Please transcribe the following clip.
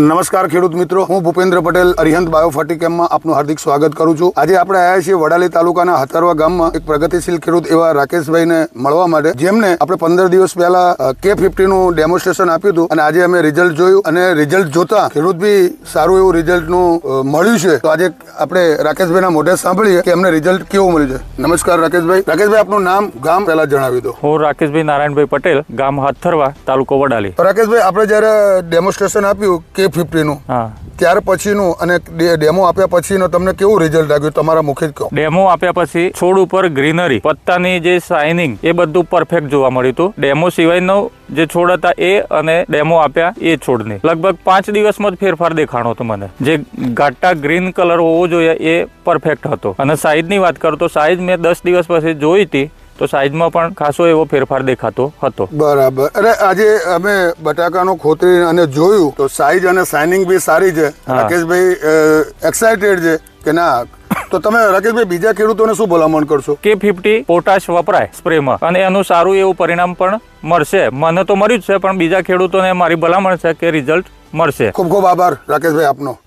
નમસ્કાર ખેડૂત મિત્રો, હું ભૂપેન્દ્ર પટેલ અરિહંત બાયોફર્ટિકેમમાં આપનું હાર્દિક સ્વાગત કરું છું। આજે આપણે આવ્યા છીએ વડાલી તાલુકાના હથરવા ગામમાં એક પ્રગતિશીલ ખેડૂત એવા રાકેશભાઈને મળવા માટે, જેમને આપણે 15 દિવસ પહેલા K50 નું ડેમોન્સ્ટ્રેશન આપ્યું હતું અને આજે અમે રિઝલ્ટ જોયું અને રિઝલ્ટ જોતા ખેડૂત બી સારું એવું રિઝલ્ટનું મળ્યું છે। તો આજે આપણે રાકેશભાઈના મોઢે સાંભળીએ કે અમને રિઝલ્ટ કેવું મળ્યું છે। નમસ્કાર રાકેશભાઈ। રાકેશભાઈ, આપનું નામ, ગામ પહેલા જણાવી દો। હું રાકેશભાઈ નારાયણભાઈ પટેલ, ગામ હથરવા, તાલુકો વડાલી। રાકેશભાઈ, આપણે જયારે ડેમોન્સ્ટ્રેશન આપ્યું K50 નું, ત્યાર પછીનું અને ડેમો આપ્યા પછીનો તમને કેવું રિઝલ્ટ આવ્યું તમારા મુખે જ કહો। ડેમો આપ્યા પછી છોડ ઉપર ગ્રીનરી, પત્તાની જે શાઇનિંગ એ બધું પરફેક્ટ જોવા મળ્યું હતું। ડેમો સિવાયનો જે છોડ હતા એ અને ડેમો આપ્યા એ છોડની લગભગ 5 દિવસમાં જ ફેરફાર દેખાણો હતો મને। જે ઘાટા ગ્રીન કલર હોવો જોઈએ એ પરફેક્ટ હતો અને સાઈઝની વાત કરું તો સાઈઝ મેં 10 દિવસ પછી જોઈ હતી તો સાઈઝમાં પણ ખાસો એવો ફેરફાર દેખાતો હતો। બરાબર। અરે આજે અમે બટાકાનો ખોતરી અને જોયું તો સાઈઝ અને શાઇનિંગ બી સારી છે। રાકેશભાઈ એક્સાઇટેડ છે કે ના? તો તમે રાકેશભાઈ બીજા ખેડૂતોને શું ભલામણ કરશો? K50 પોટાશ વપરાય સ્પ્રેમાં અને એનું સારું એવું પરિણામ પણ મળશે। મને તો મળ્યું જ છે, પણ બીજા ખેડૂતોને મારી ભલામણ છે કે રિઝલ્ટ મળશે। ખૂબ ખૂબ આભાર રાકેશભાઈ આપનો।